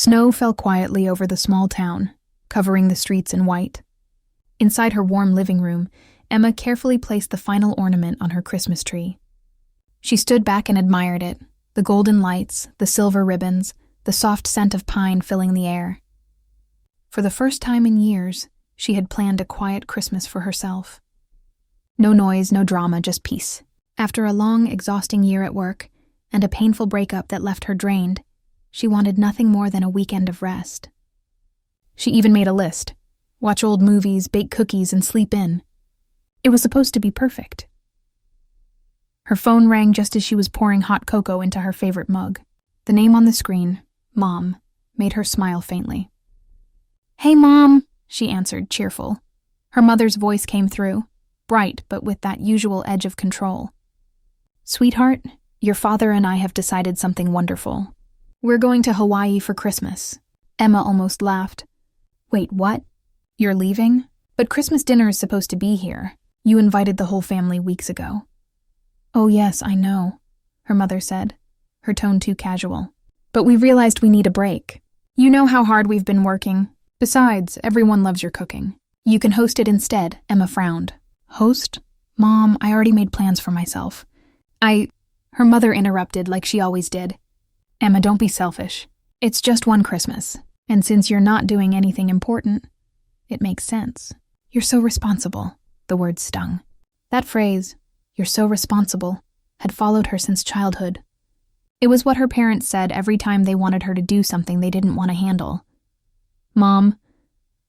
Snow fell quietly over the small town, covering the streets in white. Inside her warm living room, Emma carefully placed the final ornament on her Christmas tree. She stood back and admired it, the golden lights, the silver ribbons, the soft scent of pine filling the air. For the first time in years, she had planned a quiet Christmas for herself. No noise, no drama, just peace. After a long, exhausting year at work, and a painful breakup that left her drained, she wanted nothing more than a weekend of rest. She even made a list. Watch old movies, bake cookies, and sleep in. It was supposed to be perfect. Her phone rang just as she was pouring hot cocoa into her favorite mug. The name on the screen, Mom, made her smile faintly. "Hey, Mom," she answered, cheerful. Her mother's voice came through, bright but with that usual edge of control. "Sweetheart, your father and I have decided something wonderful. We're going to Hawaii for Christmas." Emma almost laughed. "Wait, what? You're leaving? But Christmas dinner is supposed to be here. You invited the whole family weeks ago." "Oh yes, I know," her mother said, her tone too casual. "But we realized we need a break. You know how hard we've been working. Besides, everyone loves your cooking. You can host it instead," Emma frowned. "Host? Mom, I already made plans for myself." Her mother interrupted like she always did. "Emma, don't be selfish. It's just one Christmas, and since you're not doing anything important, it makes sense. You're so responsible," the words stung. That phrase, "you're so responsible," had followed her since childhood. It was what her parents said every time they wanted her to do something they didn't want to handle. "Mom,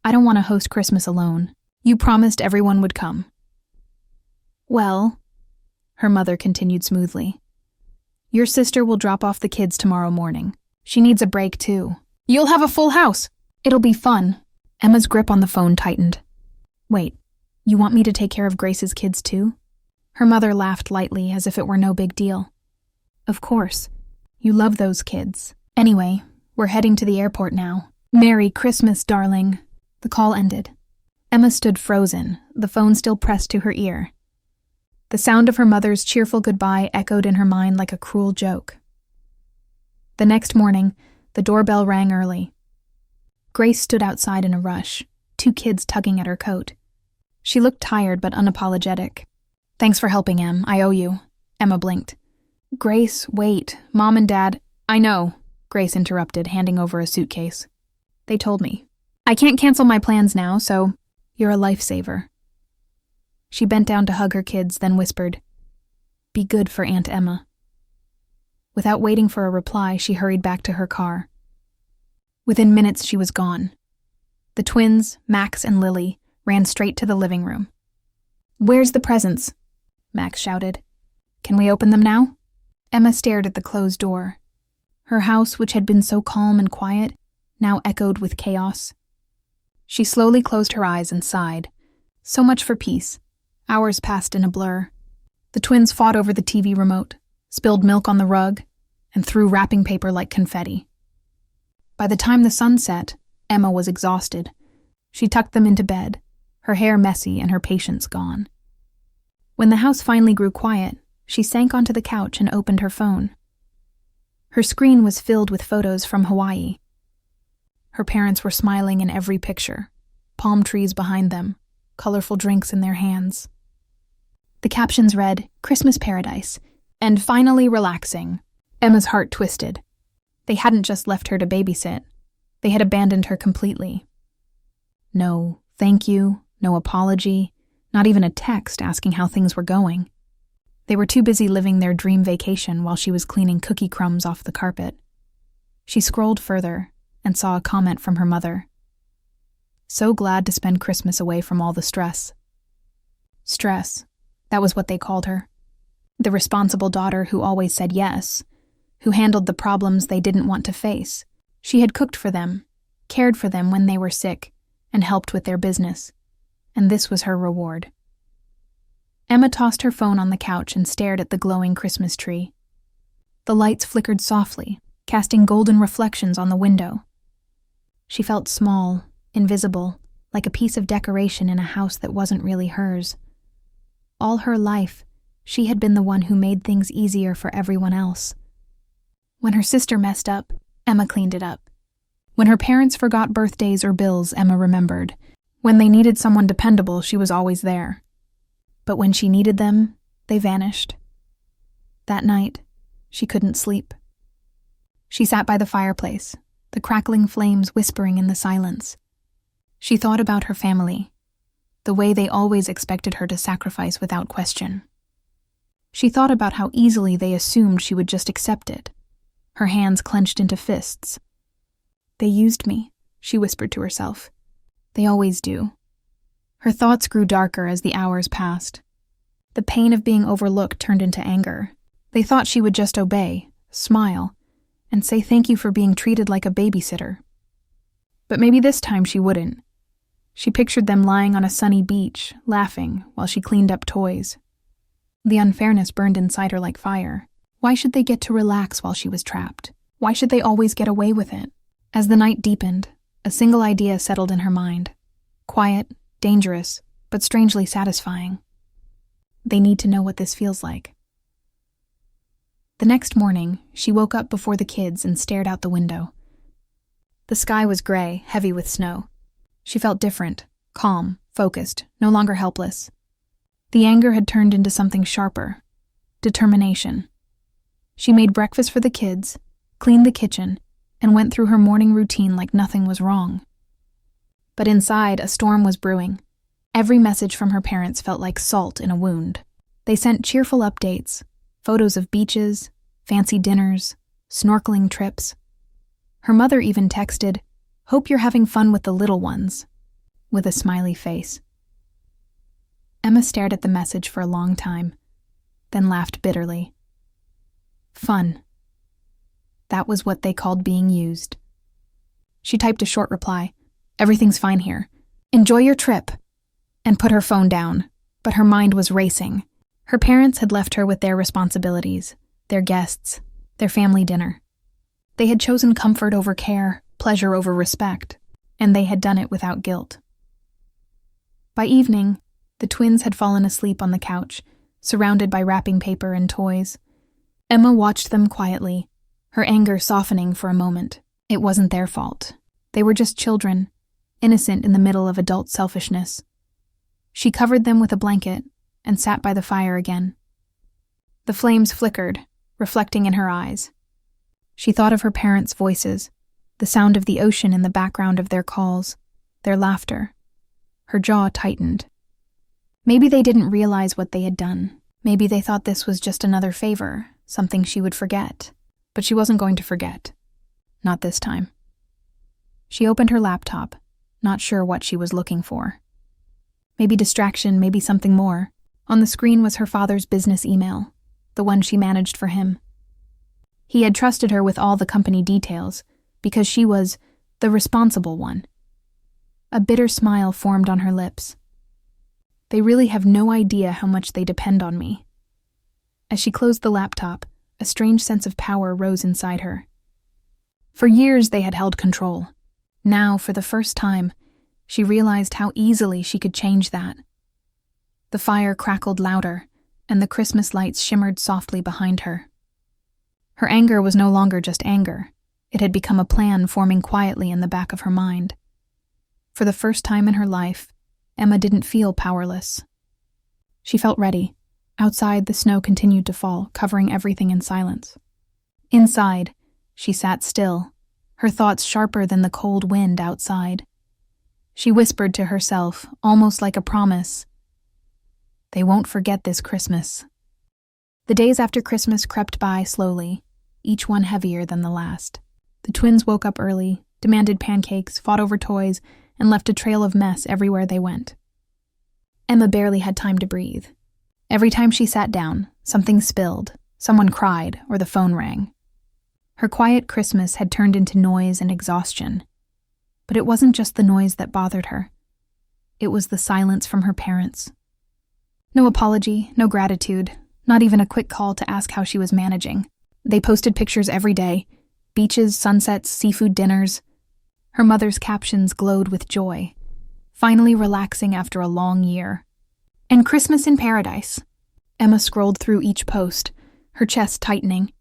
I don't want to host Christmas alone. You promised everyone would come." "Well," her mother continued smoothly, "your sister will drop off the kids tomorrow morning. She needs a break, too. You'll have a full house. It'll be fun." Emma's grip on the phone tightened. "Wait, you want me to take care of Grace's kids, too?" Her mother laughed lightly, as if it were no big deal. "Of course. You love those kids. Anyway, we're heading to the airport now. Merry Christmas, darling." The call ended. Emma stood frozen, the phone still pressed to her ear. The sound of her mother's cheerful goodbye echoed in her mind like a cruel joke. The next morning, the doorbell rang early. Grace stood outside in a rush, 2 kids tugging at her coat. She looked tired but unapologetic. "Thanks for helping, Em. I owe you." Emma blinked. "Grace, wait. Mom and Dad—" "I know," Grace interrupted, handing over a suitcase. "They told me. I can't cancel my plans now, so you're a lifesaver." She bent down to hug her kids, then whispered, "Be good for Aunt Emma." Without waiting for a reply, she hurried back to her car. Within minutes, she was gone. The twins, Max and Lily, ran straight to the living room. "Where's the presents?" Max shouted. "Can we open them now?" Emma stared at the closed door. Her house, which had been so calm and quiet, now echoed with chaos. She slowly closed her eyes and sighed. So much for peace. Hours passed in a blur. The twins fought over the TV remote, spilled milk on the rug, and threw wrapping paper like confetti. By the time the sun set, Emma was exhausted. She tucked them into bed, her hair messy and her patience gone. When the house finally grew quiet, she sank onto the couch and opened her phone. Her screen was filled with photos from Hawaii. Her parents were smiling in every picture, palm trees behind them, colorful drinks in their hands. The captions read, "Christmas Paradise," and "Finally relaxing." Emma's heart twisted. They hadn't just left her to babysit. They had abandoned her completely. No thank you, no apology, not even a text asking how things were going. They were too busy living their dream vacation while she was cleaning cookie crumbs off the carpet. She scrolled further and saw a comment from her mother. "So glad to spend Christmas away from all the stress." Stress, that was what they called her. The responsible daughter who always said yes, who handled the problems they didn't want to face. She had cooked for them, cared for them when they were sick, and helped with their business. And this was her reward. Emma tossed her phone on the couch and stared at the glowing Christmas tree. The lights flickered softly, casting golden reflections on the window. She felt small, invisible, like a piece of decoration in a house that wasn't really hers. All her life, she had been the one who made things easier for everyone else. When her sister messed up, Emma cleaned it up. When her parents forgot birthdays or bills, Emma remembered. When they needed someone dependable, she was always there. But when she needed them, they vanished. That night, she couldn't sleep. She sat by the fireplace, the crackling flames whispering in the silence. She thought about her family, the way they always expected her to sacrifice without question. She thought about how easily they assumed she would just accept it, her hands clenched into fists. "They used me," she whispered to herself. "They always do." Her thoughts grew darker as the hours passed. The pain of being overlooked turned into anger. They thought she would just obey, smile, and say thank you for being treated like a babysitter. But maybe this time she wouldn't. She pictured them lying on a sunny beach, laughing, while she cleaned up toys. The unfairness burned inside her like fire. Why should they get to relax while she was trapped? Why should they always get away with it? As the night deepened, a single idea settled in her mind. Quiet, dangerous, but strangely satisfying. They need to know what this feels like. The next morning, she woke up before the kids and stared out the window. The sky was gray, heavy with snow. She felt different, calm, focused, no longer helpless. The anger had turned into something sharper. Determination. She made breakfast for the kids, cleaned the kitchen, and went through her morning routine like nothing was wrong. But inside, a storm was brewing. Every message from her parents felt like salt in a wound. They sent cheerful updates, photos of beaches, fancy dinners, snorkeling trips. Her mother even texted, "Hope you're having fun with the little ones," with a smiley face. Emma stared at the message for a long time, then laughed bitterly. Fun. That was what they called being used. She typed a short reply, "Everything's fine here. Enjoy your trip," and put her phone down, but her mind was racing. Her parents had left her with their responsibilities, their guests, their family dinner. They had chosen comfort over care, pleasure over respect, and they had done it without guilt. By evening, the twins had fallen asleep on the couch, surrounded by wrapping paper and toys. Emma watched them quietly, her anger softening for a moment. It wasn't their fault. They were just children, innocent in the middle of adult selfishness. She covered them with a blanket and sat by the fire again. The flames flickered, reflecting in her eyes. She thought of her parents' voices, the sound of the ocean in the background of their calls, their laughter. Her jaw tightened. Maybe they didn't realize what they had done. Maybe they thought this was just another favor, something she would forget. But she wasn't going to forget. Not this time. She opened her laptop, not sure what she was looking for. Maybe distraction, maybe something more. On the screen was her father's business email, the one she managed for him. He had trusted her with all the company details, because she was the responsible one. A bitter smile formed on her lips. They really have no idea how much they depend on me. As she closed the laptop, a strange sense of power rose inside her. For years they had held control. Now, for the first time, she realized how easily she could change that. The fire crackled louder, and the Christmas lights shimmered softly behind her. Her anger was no longer just anger. It had become a plan forming quietly in the back of her mind. For the first time in her life, Emma didn't feel powerless. She felt ready. Outside, the snow continued to fall, covering everything in silence. Inside, she sat still, her thoughts sharper than the cold wind outside. She whispered to herself, almost like a promise, "They won't forget this Christmas." The days after Christmas crept by slowly, each one heavier than the last. The twins woke up early, demanded pancakes, fought over toys, and left a trail of mess everywhere they went. Emma barely had time to breathe. Every time she sat down, something spilled, someone cried, or the phone rang. Her quiet Christmas had turned into noise and exhaustion. But it wasn't just the noise that bothered her. It was the silence from her parents. No apology, no gratitude, not even a quick call to ask how she was managing. They posted pictures every day, beaches, sunsets, seafood dinners. Her mother's captions glowed with joy, finally relaxing after a long year. And Christmas in paradise. Emma scrolled through each post, her chest tightening.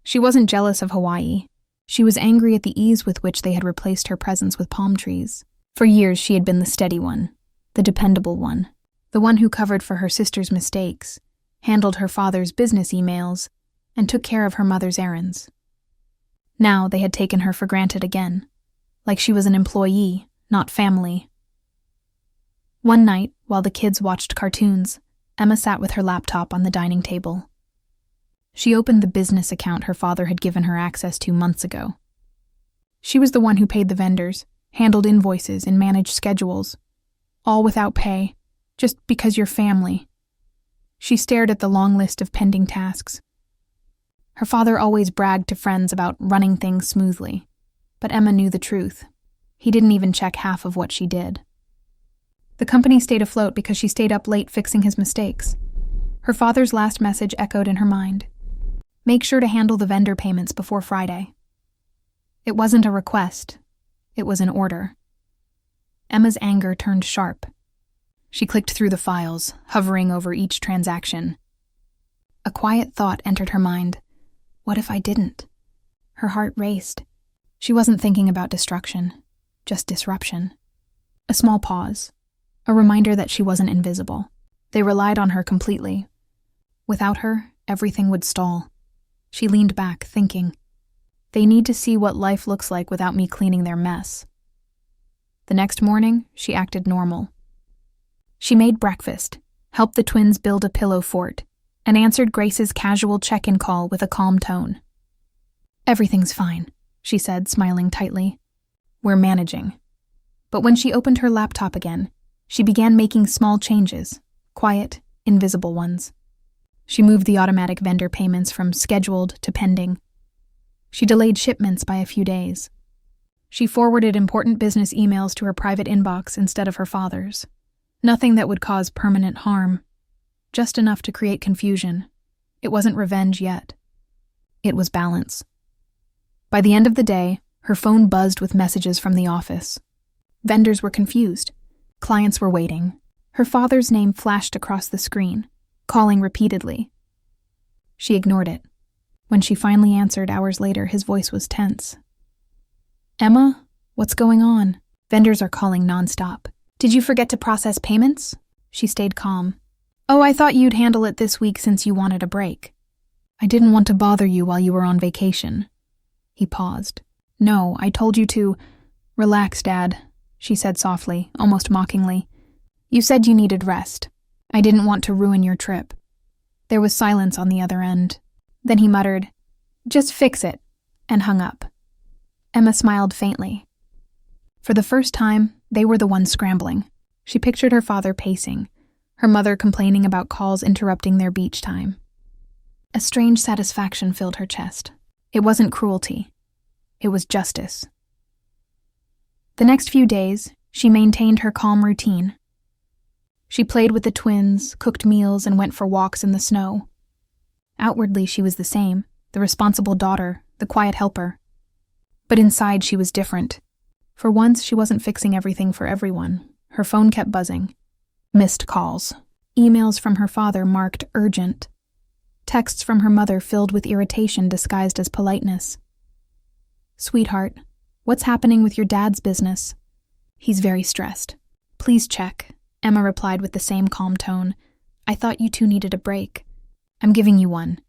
She wasn't jealous of Hawaii. She was angry at the ease with which they had replaced her presence with palm trees. For years she had been the steady one, the dependable one, the one who covered for her sister's mistakes, handled her father's business emails, and took care of her mother's errands. Now they had taken her for granted again, like she was an employee, not family. One night, while the kids watched cartoons, Emma sat with her laptop on the dining table. She opened the business account her father had given her access to months ago. She was the one who paid the vendors, handled invoices, and managed schedules, all without pay, just because you're family. She stared at the long list of pending tasks. Her father always bragged to friends about running things smoothly, but Emma knew the truth. He didn't even check half of what she did. The company stayed afloat because she stayed up late fixing his mistakes. Her father's last message echoed in her mind. Make sure to handle the vendor payments before Friday. It wasn't a request. It was an order. Emma's anger turned sharp. She clicked through the files, hovering over each transaction. A quiet thought entered her mind. What if I didn't? Her heart raced. She wasn't thinking about destruction, just disruption. A small pause, a reminder that she wasn't invisible. They relied on her completely. Without her, everything would stall. She leaned back, thinking, they need to see what life looks like without me cleaning their mess. The next morning, she acted normal. She made breakfast, helped the twins build a pillow fort, and answered Grace's casual check-in call with a calm tone. Everything's fine, she said, smiling tightly. We're managing. But when she opened her laptop again, she began making small changes, quiet, invisible ones. She moved the automatic vendor payments from scheduled to pending. She delayed shipments by a few days. She forwarded important business emails to her private inbox instead of her father's. Nothing that would cause permanent harm. Just enough to create confusion. It wasn't revenge yet. It was balance. By the end of the day, her phone buzzed with messages from the office. Vendors were confused. Clients were waiting. Her father's name flashed across the screen, calling repeatedly. She ignored it. When she finally answered hours later, his voice was tense. Emma, what's going on? Vendors are calling nonstop. Did you forget to process payments? She stayed calm. Oh, I thought you'd handle it this week since you wanted a break. I didn't want to bother you while you were on vacation. He paused. No, I told you to... Relax, Dad, she said softly, almost mockingly. You said you needed rest. I didn't want to ruin your trip. There was silence on the other end. Then he muttered, just fix it, and hung up. Emma smiled faintly. For the first time, they were the ones scrambling. She pictured her father pacing, her mother complaining about calls interrupting their beach time. A strange satisfaction filled her chest. It wasn't cruelty. It was justice. The next few days, she maintained her calm routine. She played with the twins, cooked meals, and went for walks in the snow. Outwardly, she was the same, the responsible daughter, the quiet helper. But inside, she was different. For once, she wasn't fixing everything for everyone. Her phone kept buzzing. Missed calls. Emails from her father marked urgent. Texts from her mother filled with irritation disguised as politeness. Sweetheart, what's happening with your dad's business? He's very stressed. Please check, Emma replied with the same calm tone. I thought you two needed a break. I'm giving you one.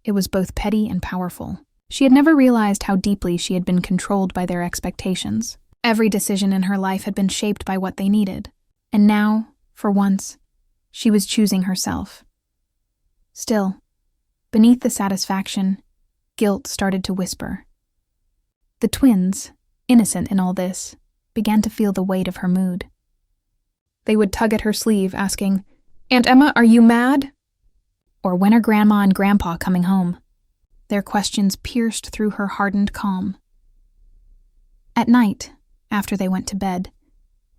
It was both petty and powerful. She had never realized how deeply she had been controlled by their expectations. Every decision in her life had been shaped by what they needed. And now, for once, she was choosing herself. Still, beneath the satisfaction, guilt started to whisper. The twins, innocent in all this, began to feel the weight of her mood. They would tug at her sleeve, asking, Aunt Emma, are you mad? Or when are Grandma and Grandpa coming home? Their questions pierced through her hardened calm. At night, after they went to bed,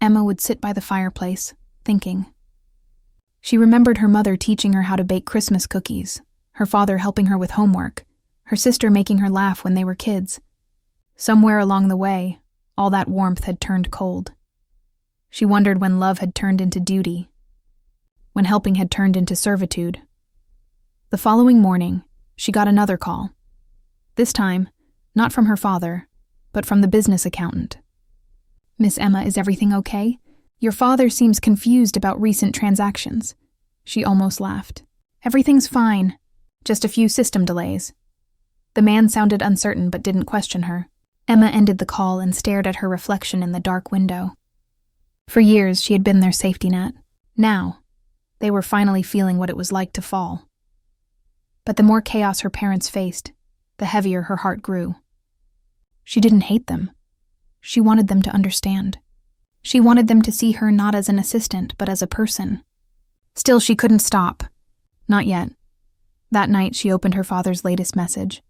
Emma would sit by the fireplace, thinking. She remembered her mother teaching her how to bake Christmas cookies, her father helping her with homework, her sister making her laugh when they were kids. Somewhere along the way, all that warmth had turned cold. She wondered when love had turned into duty, when helping had turned into servitude. The following morning, she got another call. This time, Not from her father, but from the business accountant. "Miss Emma, is everything okay? Your father seems confused about recent transactions." She almost laughed. "Everything's fine. Just a few system delays." The man sounded uncertain but didn't question her. Emma ended the call and stared at her reflection in the dark window. For years, she had been their safety net. Now, they were finally feeling what it was like to fall. But the more chaos her parents faced, the heavier her heart grew. She didn't hate them. She wanted them to understand. She wanted them to see her not as an assistant, but as a person. Still, she couldn't stop. Not yet. That night, she opened her father's latest message.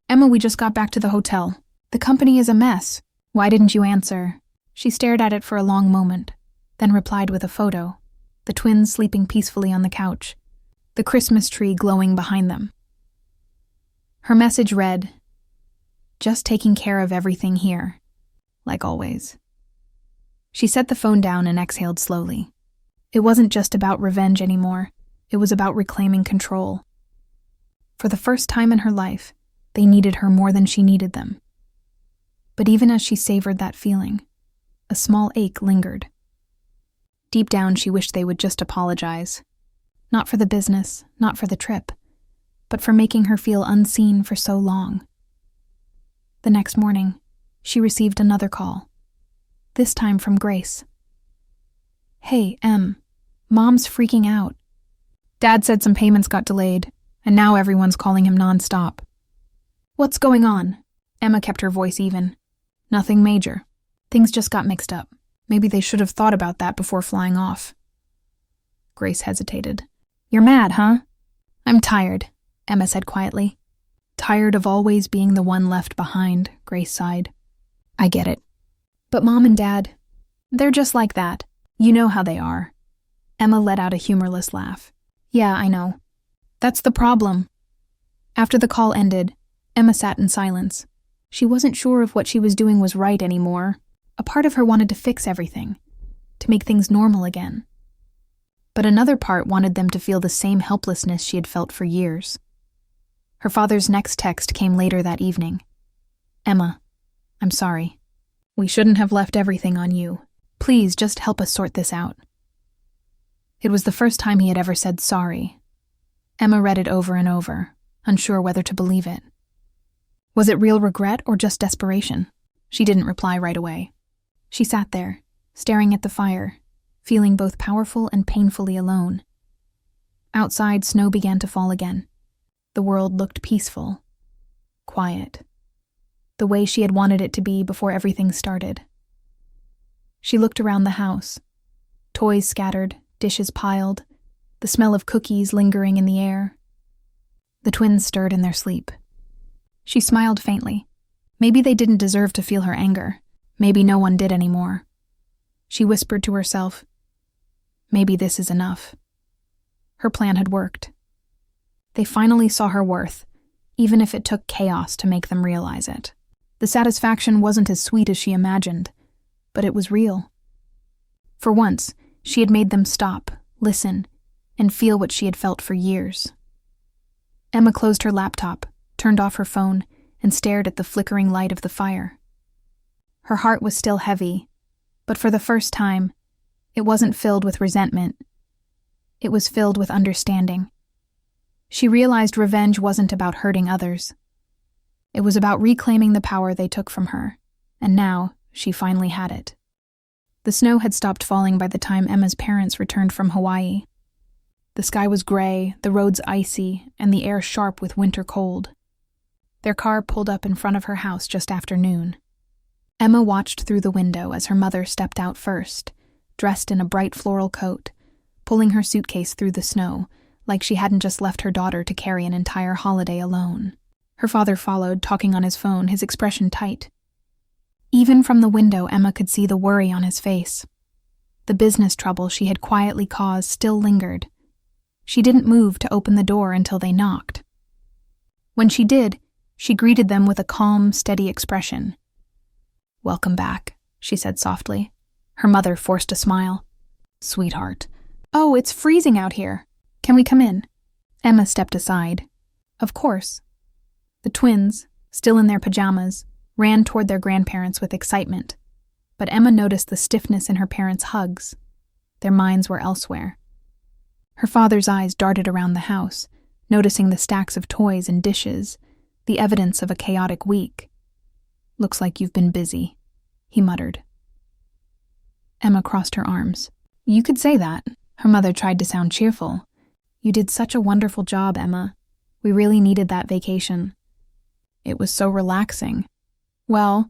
"Emma, we just got back to the hotel. The company is a mess. Why didn't you answer?" She stared at it for a long moment, then replied with a photo, the twins sleeping peacefully on the couch, the Christmas tree glowing behind them. Her message read, "Just taking care of everything here, like always." She set the phone down and exhaled slowly. It wasn't just about revenge anymore. It was about reclaiming control. For the first time in her life, they needed her more than she needed them. But even as she savored that feeling, a small ache lingered. Deep down, she wished they would just apologize. Not for the business, not for the trip, but for making her feel unseen for so long. The next morning, she received another call, this time from Grace. "Hey, Em, Mom's freaking out. Dad said some payments got delayed, and now everyone's calling him nonstop." "What's going on?" Emma kept her voice even. "Nothing major. Things just got mixed up. Maybe they should have thought about that before flying off." Grace hesitated. "You're mad, huh?" "I'm tired," Emma said quietly. "Tired of always being the one left behind," Grace sighed. "I get it. But Mom and Dad, they're just like that. You know how they are." Emma let out a humorless laugh. "Yeah, I know. That's the problem." After the call ended, Emma sat in silence. She wasn't sure if what she was doing was right anymore. A part of her wanted to fix everything, to make things normal again. But another part wanted them to feel the same helplessness she had felt for years. Her father's next text came later that evening. "Emma, I'm sorry. We shouldn't have left everything on you. Please just help us sort this out." It was the first time he had ever said sorry. Emma read it over and over, unsure whether to believe it. Was it real regret or just desperation? She didn't reply right away. She sat there, staring at the fire, feeling both powerful and painfully alone. Outside, snow began to fall again. The world looked peaceful, quiet, the way she had wanted it to be before everything started. She looked around the house. Toys scattered, dishes piled, the smell of cookies lingering in the air. The twins stirred in their sleep. She smiled faintly. Maybe they didn't deserve to feel her anger. Maybe no one did anymore. She whispered to herself, "Maybe this is enough." Her plan had worked. They finally saw her worth, even if it took chaos to make them realize it. The satisfaction wasn't as sweet as she imagined, but it was real. For once, she had made them stop, listen, and feel what she had felt for years. Emma closed her laptop, turned off her phone, and stared at the flickering light of the fire. Her heart was still heavy, but for the first time, it wasn't filled with resentment. It was filled with understanding. She realized revenge wasn't about hurting others. It was about reclaiming the power they took from her, and now she finally had it. The snow had stopped falling by the time Emma's parents returned from Hawaii. The sky was gray, the roads icy, and the air sharp with winter cold. Their car pulled up in front of her house just after noon. Emma watched through the window as her mother stepped out first, dressed in a bright floral coat, pulling her suitcase through the snow, like she hadn't just left her daughter to carry an entire holiday alone. Her father followed, talking on his phone, his expression tight. Even from the window, Emma could see the worry on his face. The business trouble she had quietly caused still lingered. She didn't move to open the door until they knocked. When she did, she greeted them with a calm, steady expression. "Welcome back," she said softly. Her mother forced a smile. "Sweetheart." "Oh, it's freezing out here. Can we come in?" Emma stepped aside. Of course. The twins, still in their pajamas, ran toward their grandparents with excitement. But Emma noticed the stiffness in her parents' hugs. Their minds were elsewhere. Her father's eyes darted around the house, noticing the stacks of toys and dishes, the evidence of a chaotic week. "Looks like you've been busy," he muttered. Emma crossed her arms. "You could say that." Her mother tried to sound cheerful. "You did such a wonderful job, Emma. We really needed that vacation. It was so relaxing. Well,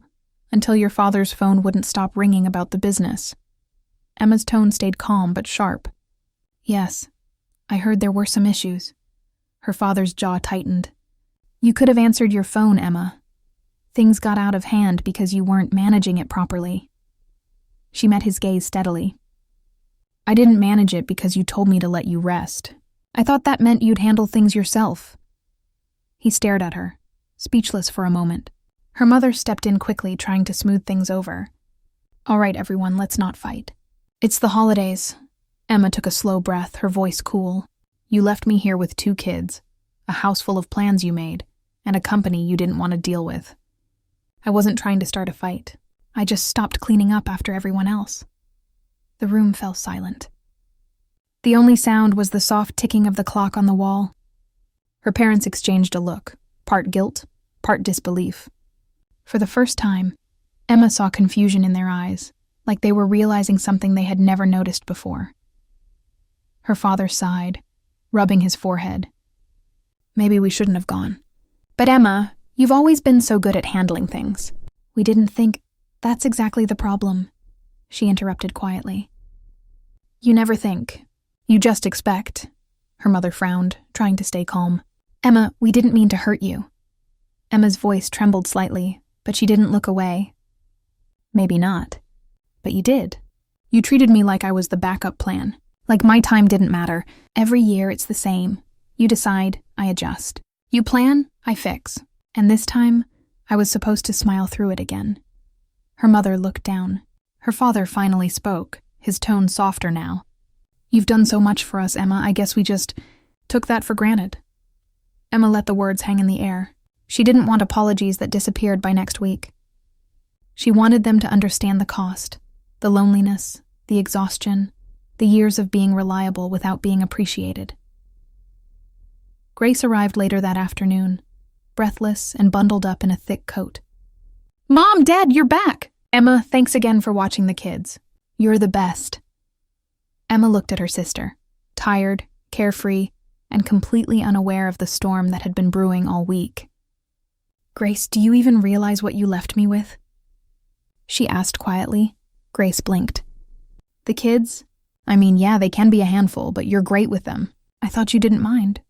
until your father's phone wouldn't stop ringing about the business." Emma's tone stayed calm but sharp. "Yes, I heard there were some issues." Her father's jaw tightened. "You could have answered your phone, Emma. Things got out of hand because you weren't managing it properly." She met his gaze steadily. "I didn't manage it because you told me to let you rest. I thought that meant you'd handle things yourself." He stared at her, speechless for a moment. Her mother stepped in quickly, trying to smooth things over. "All right, everyone, let's not fight. It's the holidays." Emma took a slow breath, her voice cool. "You left me here with 2 kids, a house full of plans you made, and a company you didn't want to deal with. I wasn't trying to start a fight. I just stopped cleaning up after everyone else." The room fell silent. The only sound was the soft ticking of the clock on the wall. Her parents exchanged a look, part guilt, part disbelief. For the first time, Emma saw confusion in their eyes, like they were realizing something they had never noticed before. Her father sighed, rubbing his forehead. "Maybe we shouldn't have gone." "But Emma, you've always been so good at handling things. We didn't think—" "That's exactly the problem," she interrupted quietly. "You never think. You just expect." Her mother frowned, trying to stay calm. "Emma, we didn't mean to hurt you." Emma's voice trembled slightly, but she didn't look away. "Maybe not. But you did. You treated me like I was the backup plan, like my time didn't matter. Every year it's the same. You decide, I adjust. You plan, I fix. And this time, I was supposed to smile through it again." Her mother looked down. Her father finally spoke, his tone softer now. "You've done so much for us, Emma. I guess we just took that for granted." Emma let the words hang in the air. She didn't want apologies that disappeared by next week. She wanted them to understand the cost, the loneliness, the exhaustion, the years of being reliable without being appreciated. Grace arrived later that afternoon, breathless and bundled up in a thick coat. "Mom, Dad, you're back!" "Emma, thanks again for watching the kids. You're the best." Emma looked at her sister, tired, carefree, and completely unaware of the storm that had been brewing all week. "Grace, do you even realize what you left me with?" she asked quietly. Grace blinked. "The kids? I mean, yeah, they can be a handful, but you're great with them. I thought you didn't mind."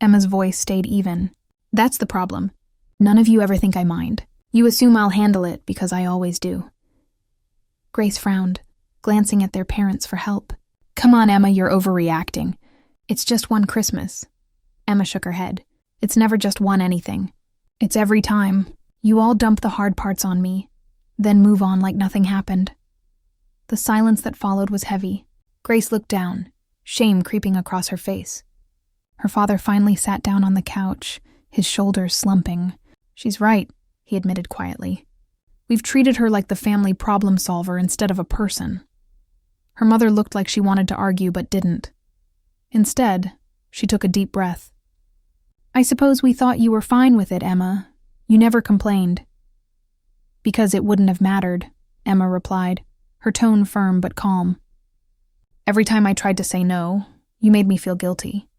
Emma's voice stayed even. "That's the problem. None of you ever think I mind. You assume I'll handle it because I always do." Grace frowned, glancing at their parents for help. "Come on, Emma, you're overreacting. It's just one Christmas." Emma shook her head. "It's never just one anything. It's every time. You all dump the hard parts on me, then move on like nothing happened." The silence that followed was heavy. Grace looked down, shame creeping across her face. Her father finally sat down on the couch, his shoulders slumping. "She's right," he admitted quietly. "We've treated her like the family problem solver instead of a person." Her mother looked like she wanted to argue but didn't. Instead, she took a deep breath. "I suppose we thought you were fine with it, Emma. You never complained." "Because it wouldn't have mattered," Emma replied, her tone firm but calm. "Every time I tried to say no, you made me feel guilty.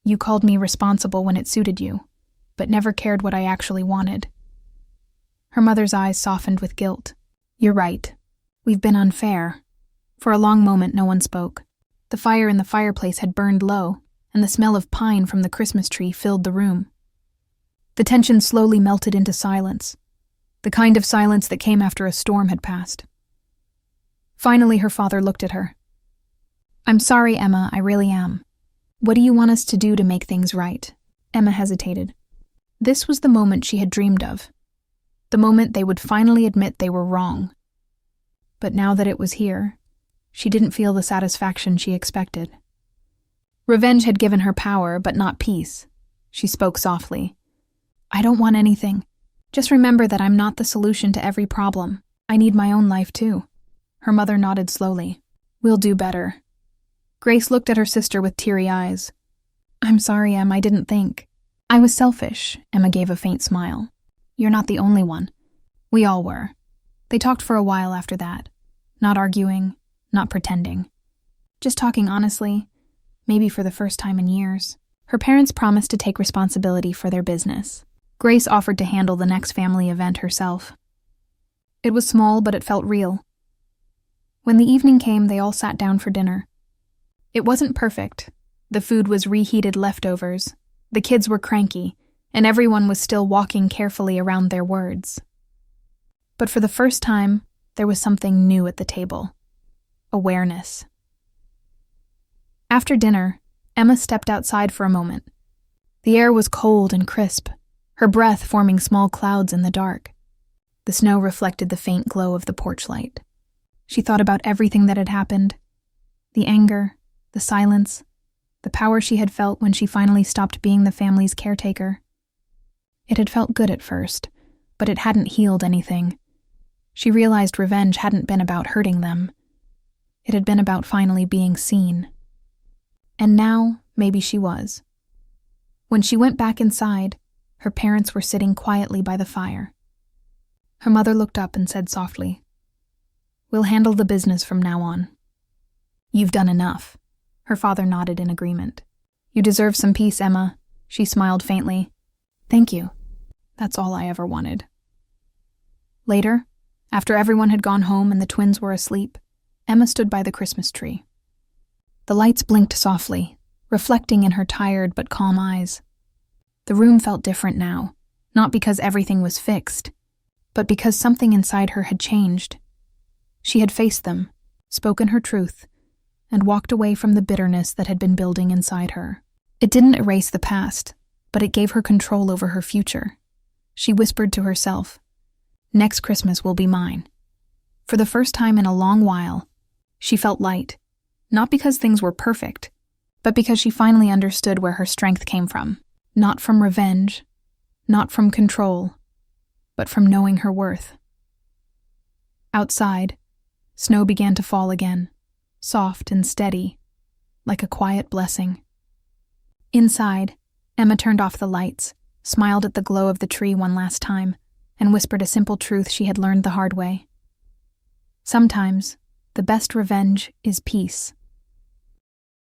You called me responsible when it suited you, but never cared what I actually wanted." Her mother's eyes softened with guilt. "You're right. We've been unfair." For a long moment, no one spoke. The fire in the fireplace had burned low, and the smell of pine from the Christmas tree filled the room. The tension slowly melted into silence, the kind of silence that came after a storm had passed. Finally, her father looked at her. "I'm sorry, Emma, I really am. What do you want us to do to make things right?" Emma hesitated. This was the moment she had dreamed of. The moment they would finally admit they were wrong. But now that it was here, she didn't feel the satisfaction she expected. Revenge had given her power, but not peace. She spoke softly. "I don't want anything. Just remember that I'm not the solution to every problem. I need my own life too." Her mother nodded slowly. "We'll do better." Grace looked at her sister with teary eyes. "I'm sorry, Em, I didn't think." "I was selfish," Emma gave a faint smile. "You're not the only one. We all were." They talked for a while after that, not arguing, not pretending. Just talking honestly, maybe for the first time in years. Her parents promised to take responsibility for their business. Grace offered to handle the next family event herself. It was small, but it felt real. When the evening came, they all sat down for dinner. It wasn't perfect. The food was reheated leftovers. The kids were cranky, and everyone was still walking carefully around their words. But for the first time, there was something new at the table. Awareness. After dinner, Emma stepped outside for a moment. The air was cold and crisp, her breath forming small clouds in the dark. The snow reflected the faint glow of the porch light. She thought about everything that had happened. The anger, the silence, the power she had felt when she finally stopped being the family's caretaker. It had felt good at first, but it hadn't healed anything. She realized revenge hadn't been about hurting them. It had been about finally being seen. And now, maybe she was. When she went back inside, her parents were sitting quietly by the fire. Her mother looked up and said softly, "We'll handle the business from now on." "You've done enough." Her father nodded in agreement. "You deserve some peace, Emma." She smiled faintly. "Thank you. That's all I ever wanted." Later, after everyone had gone home and the twins were asleep, Emma stood by the Christmas tree. The lights blinked softly, reflecting in her tired but calm eyes. The room felt different now, not because everything was fixed, but because something inside her had changed. She had faced them, spoken her truth, and walked away from the bitterness that had been building inside her. It didn't erase the past, but it gave her control over her future. She whispered to herself, "Next Christmas will be mine." For the first time in a long while, she felt light, not because things were perfect, but because she finally understood where her strength came from. Not from revenge, not from control, but from knowing her worth. Outside, snow began to fall again, soft and steady, like a quiet blessing. Inside, Emma turned off the lights, smiled at the glow of the tree one last time, and whispered a simple truth she had learned the hard way. Sometimes, the best revenge is peace.